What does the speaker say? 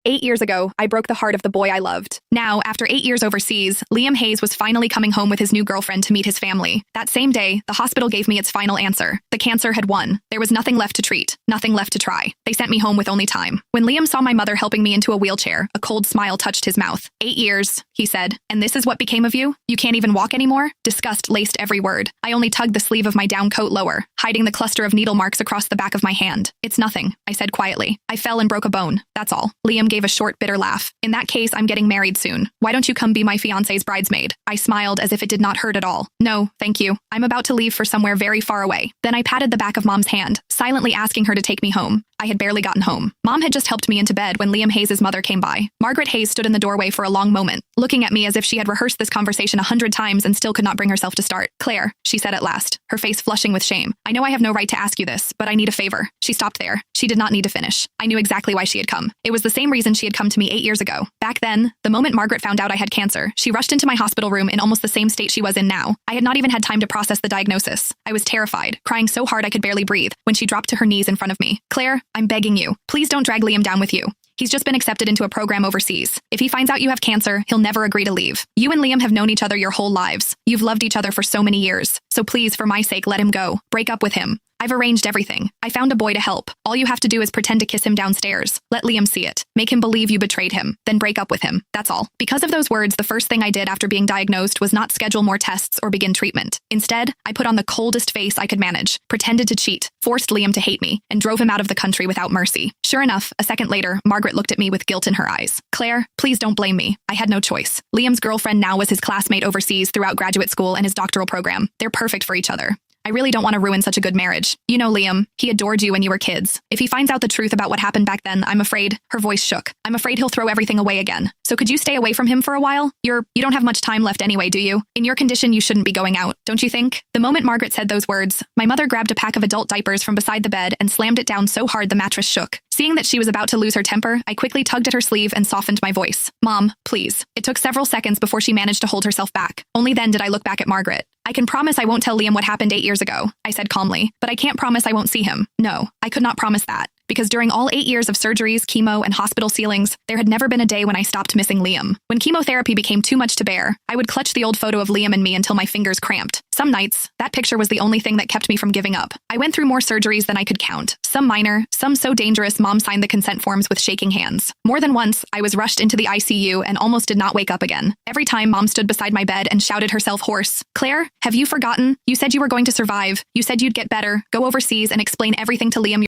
8 years ago, I broke the heart of the boy I loved. Now, after 8 years overseas, Liam Hayes was finally coming home with his new girlfriend to meet his family. That same day, the hospital gave me its final answer. The cancer had won. There was nothing left to treat, nothing left to try. They sent me home with only time. When Liam saw my mother helping me into a wheelchair, a cold smile touched his mouth. 8 years, he said. And this is what became of you? You can't even walk anymore? Disgust laced every word. I only tugged the sleeve of my down coat lower, hiding the cluster of needle marks across the back of my hand. It's nothing, I said quietly. I fell and broke a bone. That's all. Liam gave a short, bitter laugh. In that case, I'm getting married soon. Why don't you come be my fiancé's bridesmaid? I smiled as if it did not hurt at all. No, thank you. I'm about to leave for somewhere very far away. Then I patted the back of Mom's hand, silently asking her to take me home. I had barely gotten home. Mom had just helped me into bed when Liam Hayes' mother came by. Margaret Hayes stood in the doorway for a long moment, looking at me as if she had rehearsed this conversation 100 times and still could not bring herself to start. Claire, she said at last, her face flushing with shame. I know I have no right to ask you this, but I need a favor. She stopped there. She did not need to finish. I knew exactly why she had come. It was the same reason she had come to me 8 years ago. Back then, the moment Margaret found out I had cancer, she rushed into my hospital room in almost the same state she was in now. I had not even had time to process the diagnosis. I was terrified, crying so hard I could barely breathe, when she dropped to her knees in front of me. Claire, I'm begging you. Please don't drag Liam down with you. He's just been accepted into a program overseas. If he finds out you have cancer, he'll never agree to leave. You and Liam have known each other your whole lives. You've loved each other for so many years. So please, for my sake, let him go. Break up with him. I've arranged everything. I found a boy to help. All you have to do is pretend to kiss him downstairs. Let Liam see it. Make him believe you betrayed him. Then break up with him. That's all. Because of those words, the first thing I did after being diagnosed was not schedule more tests or begin treatment. Instead, I put on the coldest face I could manage, pretended to cheat, forced Liam to hate me, and drove him out of the country without mercy. Sure enough, a second later, Margaret looked at me with guilt in her eyes. Claire, please don't blame me. I had no choice. Liam's girlfriend now was his classmate overseas throughout graduate school and his doctoral program. They're perfect for each other. I really don't want to ruin such a good marriage. You know Liam, he adored you when you were kids. If he finds out the truth about what happened back then, I'm afraid, her voice shook. I'm afraid he'll throw everything away again. So could you stay away from him for a while? You don't have much time left anyway, do you? In your condition, you shouldn't be going out, don't you think? The moment Margaret said those words, my mother grabbed a pack of adult diapers from beside the bed and slammed it down so hard the mattress shook. Seeing that she was about to lose her temper, I quickly tugged at her sleeve and softened my voice. Mom, please. It took several seconds before she managed to hold herself back. Only then did I look back at Margaret. I can promise I won't tell Liam what happened 8 years ago, I said calmly, but I can't promise I won't see him. No, I could not promise that. Because during all 8 years of surgeries, chemo, and hospital ceilings, there had never been a day when I stopped missing Liam. When chemotherapy became too much to bear, I would clutch the old photo of Liam and me until my fingers cramped. Some nights, that picture was the only thing that kept me from giving up. I went through more surgeries than I could count. Some minor, some so dangerous Mom signed the consent forms with shaking hands. More than once, I was rushed into the ICU and almost did not wake up again. Every time Mom stood beside my bed and shouted herself hoarse, Claire, have you forgotten? You said you were going to survive. You said you'd get better, go overseas and explain everything to Liam